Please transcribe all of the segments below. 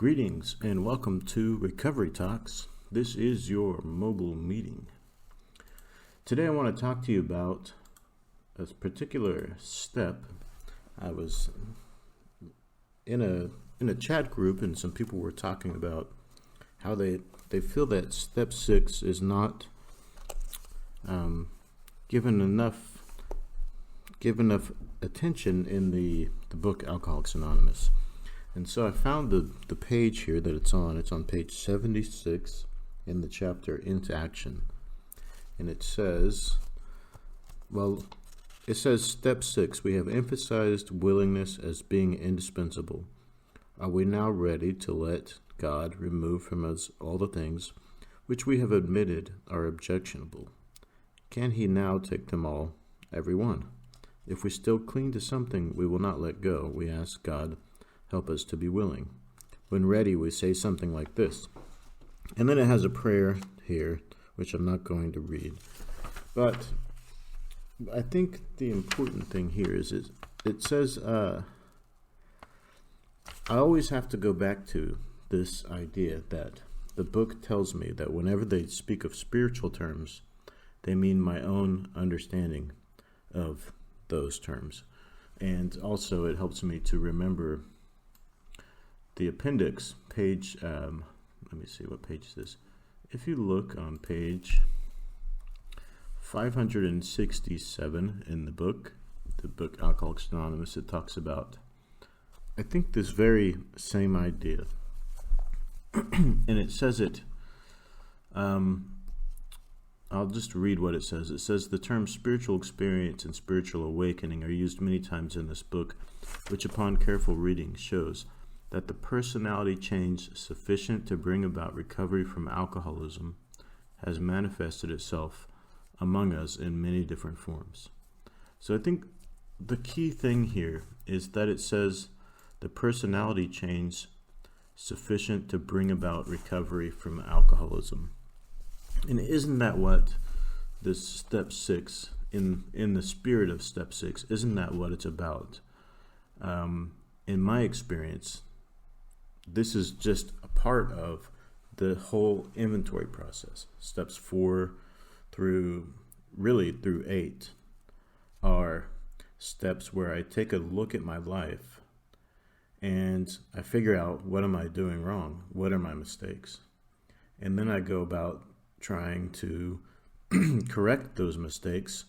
Greetings and welcome to Recovery Talks. This is your mobile meeting. Today I want to talk to you about a particular step. I was in a chat group and some people were talking about how they feel that step 6 is not given enough attention in the book Alcoholics Anonymous. And so I found the page here that it's on. It's on page 76 in the chapter Into Action. And it says, step 6, we have emphasized willingness as being indispensable. Are we now ready to let God remove from us all the things which we have admitted are objectionable? Can he now take them all, every one? If we still cling to something we will not let go, we ask God, help us to be willing. When ready, we say something like this. And then it has a prayer here, which I'm not going to read. But I think the important thing here is it says, I always have to go back to this idea that the book tells me that whenever they speak of spiritual terms, they mean my own understanding of those terms. And also it helps me to remember the appendix, page, let me see, what page is this? If you look on page 567 in the book Alcoholics Anonymous, it talks about, I think, this very same idea. And it says it, I'll just read what it says. It says, the term spiritual experience and spiritual awakening are used many times in this book, which upon careful reading shows that the personality change sufficient to bring about recovery from alcoholism has manifested itself among us in many different forms. So I think the key thing here is that it says the personality change sufficient to bring about recovery from alcoholism. And isn't that what this step 6, in the spirit of step 6, isn't that what it's about? In my experience, this is just a part of the whole inventory process. Steps 4 through 8 are steps where I take a look at my life and I figure out, what am I doing wrong? What are my mistakes? And then I go about trying to correct those mistakes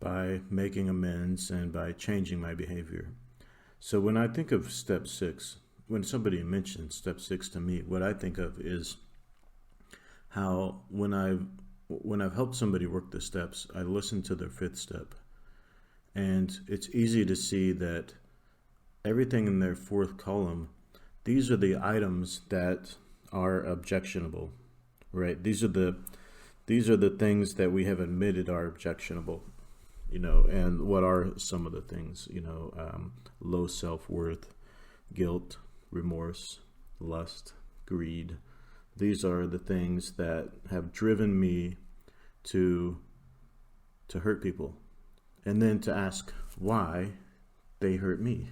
by making amends and by changing my behavior. So when I think of step 6, when somebody mentions step 6 to me, what I think of is how when I've helped somebody work the steps, I listen to their 5th step. And it's easy to see that everything in their 4th column, these are the items that are objectionable, right? These are the things that we have admitted are objectionable, and what are some of the things, low self-worth, guilt, remorse, lust, greed. These are the things that have driven me to hurt people, and then to ask why they hurt me.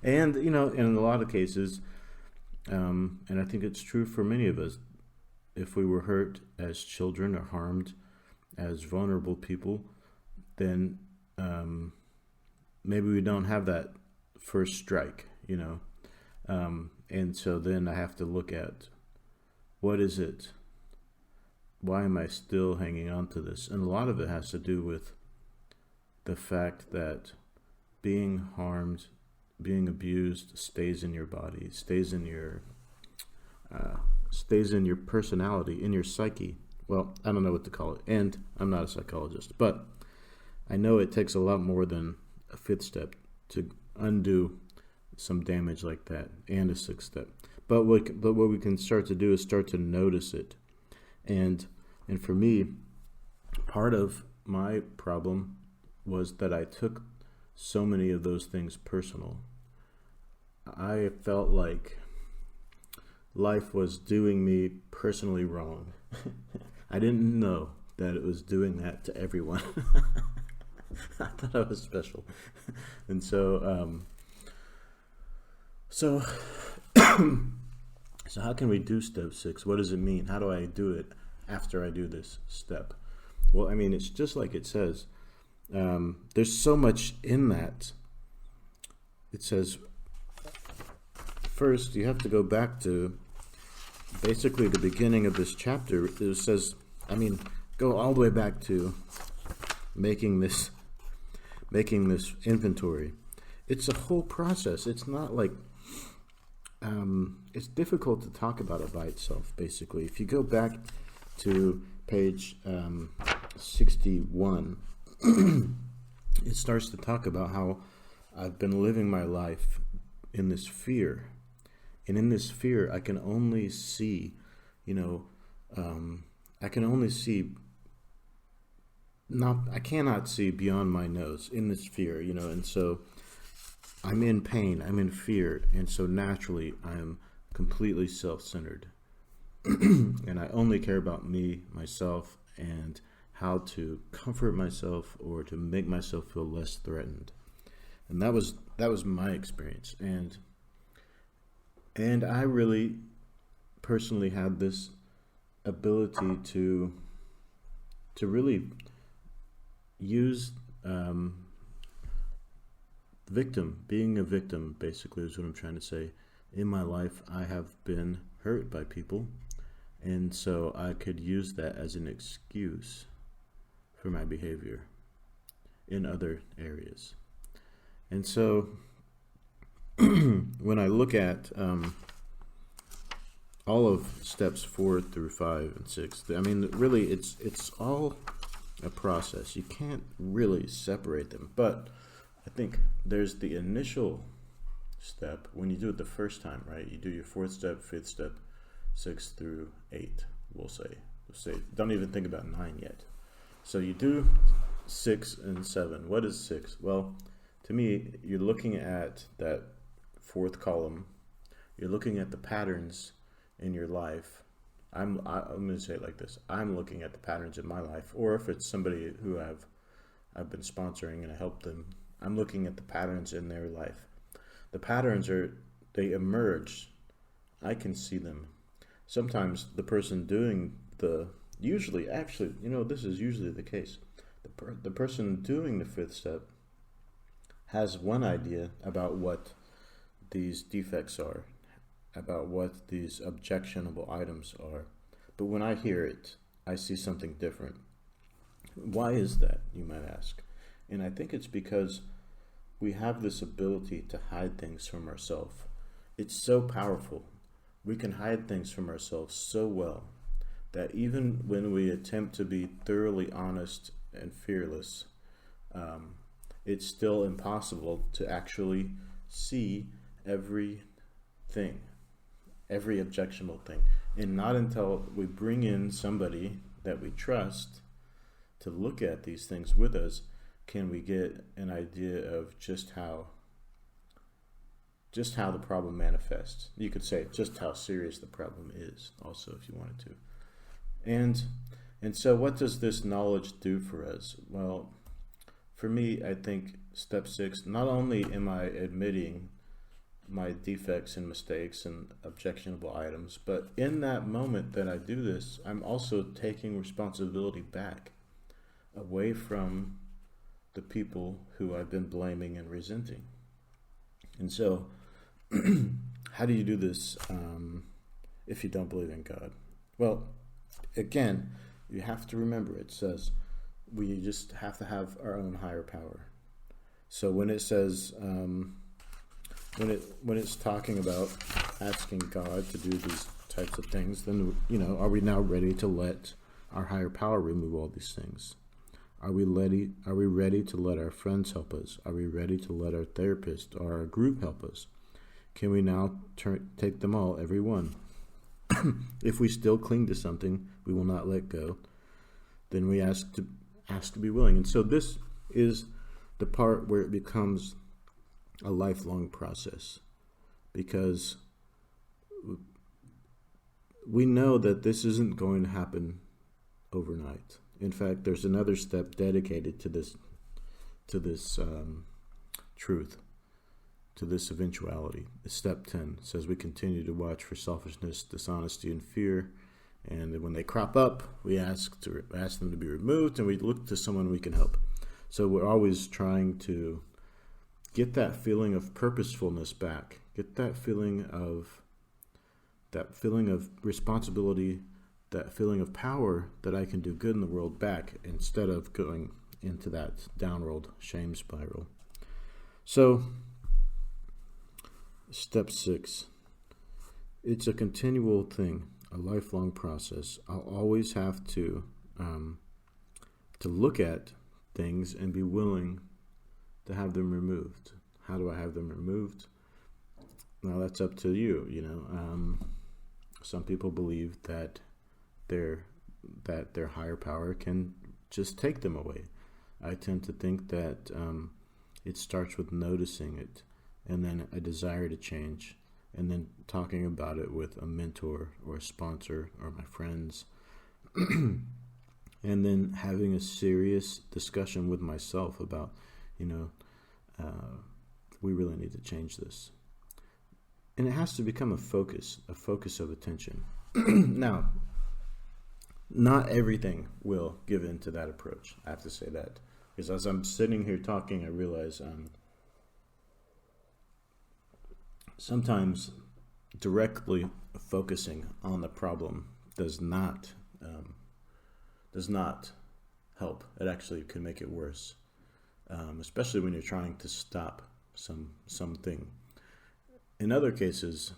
And, in a lot of cases, and I think it's true for many of us, if we were hurt as children or harmed as vulnerable people, then maybe we don't have that first strike, and so then I have to look at, what is it? Why am I still hanging on to this? And a lot of it has to do with the fact that being harmed, being abused stays in your body, stays in your personality, in your psyche. Well, I don't know what to call it, and I'm not a psychologist, but I know it takes a lot more than a 5th step to undo some damage like that, and a 6th step. But what we can start to do is start to notice it. And for me, part of my problem was that I took so many of those things personal. I felt like life was doing me personally wrong. I didn't know that it was doing that to everyone. I thought I was special. And so So how can we do step 6? What does it mean? How do I do it after I do this step? Well, I mean, it's just like it says. There's so much in that. It says, first, you have to go back to basically the beginning of this chapter. It says, I mean, go all the way back to making this inventory. It's a whole process. It's not like, it's difficult to talk about it by itself, basically. If you go back to page 61, it starts to talk about how I've been living my life in this fear. And in this fear, I can only see, I cannot see beyond my nose in this fear, and so I'm in pain, I'm in fear, and so naturally I'm completely self-centered. And I only care about me, myself, and how to comfort myself or to make myself feel less threatened. And that was my experience. And I really personally had this ability to really use being a victim, basically, is what I'm trying to say. In my life, I have been hurt by people, and so I could use that as an excuse for my behavior in other areas. And so when I look at all of steps 4 through 5 and 6, I mean, really, it's all a process. You can't really separate them, but I think there's the initial step when you do it the first time, right? You do your 4th step, 5th step, 6 through 8, we'll say. Don't even think about 9 yet. So you do 6 and 7. What is 6? Well, to me, you're looking at that 4th column. You're looking at the patterns in your life. I'm going to say it like this. I'm looking at the patterns in my life, or if it's somebody who I've been sponsoring and I help them, I'm looking at the patterns in their life. The patterns they emerge. I can see them. Sometimes the person doing this is usually the case. The person doing the 5th step has one idea about what these defects are, about what these objectionable items are. But when I hear it, I see something different. Why is that, you might ask? And I think it's because we have this ability to hide things from ourselves. It's so powerful. We can hide things from ourselves so well that even when we attempt to be thoroughly honest and fearless, it's still impossible to actually see everything, every objectionable thing. And not until we bring in somebody that we trust to look at these things with us can we get an idea of just how the problem manifests. You could say just how serious the problem is also, if you wanted to. And so what does this knowledge do for us? Well, for me, I think step 6, not only am I admitting my defects and mistakes and objectionable items, but in that moment that I do this, I'm also taking responsibility back away from the people who I've been blaming and resenting. And so, how do you do this if you don't believe in God? Well, again, you have to remember it says we just have to have our own higher power. So when it says, when it's talking about asking God to do these types of things, then, are we now ready to let our higher power remove all these things? Are we ready to let our friends help us? Are we ready to let our therapist or our group help us? Can we now take them all, every one? If we still cling to something we will not let go, then we ask to be willing. And so this is the part where it becomes a lifelong process, because we know that this isn't going to happen overnight. In fact, there's another step dedicated to this truth, to this eventuality. Step 10 says we continue to watch for selfishness, dishonesty, and fear. And when they crop up, we ask them to be removed, and we look to someone we can help. So we're always trying to get that feeling of purposefulness back. Get that feeling of responsibility, that feeling of power that I can do good in the world back, instead of going into that downward shame spiral. So, step 6. It's a continual thing, a lifelong process. I'll always have to look at things and be willing to have them removed. How do I have them removed? Now that's up to you. Some people believe that their higher power can just take them away. I tend to think that it starts with noticing it, and then a desire to change, and then talking about it with a mentor or a sponsor or my friends, and then having a serious discussion with myself about, we really need to change this. And it has to become a focus of attention. Now, not everything will give in to that approach. I have to say that. Because as I'm sitting here talking, I realize sometimes directly focusing on the problem does not help. It actually can make it worse, especially when you're trying to stop something. In other cases,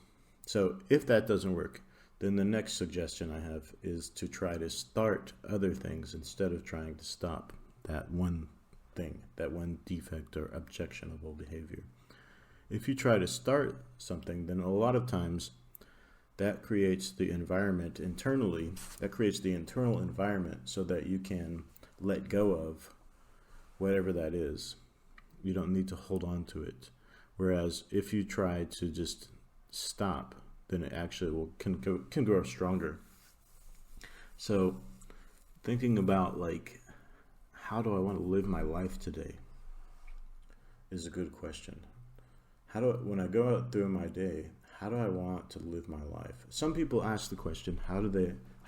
so if that doesn't work, then the next suggestion I have is to try to start other things instead of trying to stop that one thing, that one defect or objectionable behavior. If you try to start something, then a lot of times that creates the environment internally, that creates the internal environment so that you can let go of whatever that is. You don't need to hold on to it. Whereas if you try to just stop, then it actually can grow stronger. So thinking about how do I want to live my life today is a good question. When I go out through my day, how do I want to live my life? Some people ask the question, how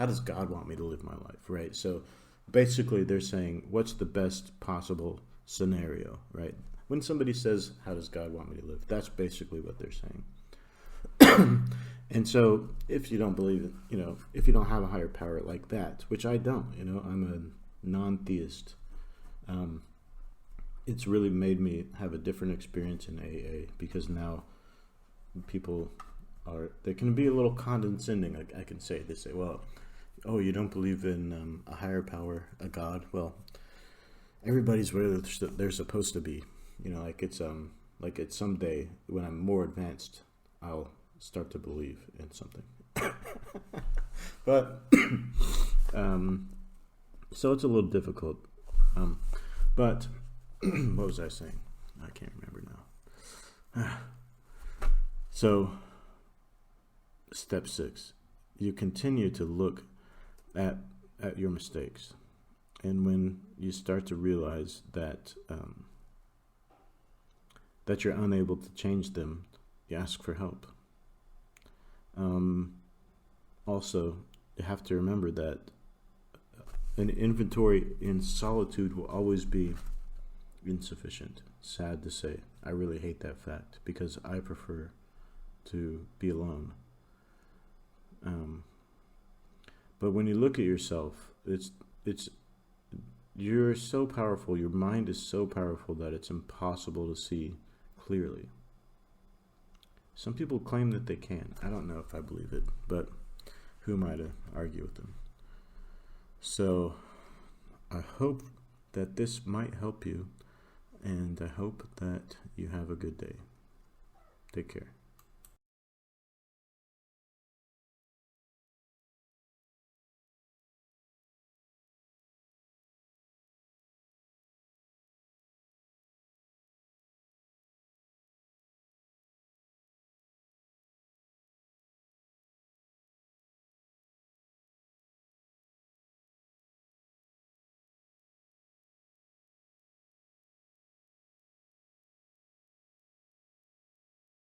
does God want me to live my life, right? So basically they're saying, what's the best possible scenario, right? When somebody says, how does God want me to live? That's basically what they're saying. And so if you don't believe it, if you don't have a higher power like that, which I don't, I'm a non-theist. It's really made me have a different experience in AA, because now people they can be a little condescending. I can say, they say, well, oh, you don't believe in a higher power, a God? Well, everybody's where they're supposed to be. It's someday when I'm more advanced, I'll start to believe in something. But so it's a little difficult. But what was I saying? I can't remember now. So step 6, you continue to look at your mistakes, and when you start to realize that you're unable to change them, you ask for help. Also, you have to remember that an inventory in solitude will always be insufficient. Sad to say. I really hate that fact, because I prefer to be alone. But when you look at yourself, you're so powerful, your mind is so powerful that it's impossible to see clearly. Some people claim that they can. I don't know if I believe it, but who am I to argue with them? So I hope that this might help you, and I hope that you have a good day. Take care.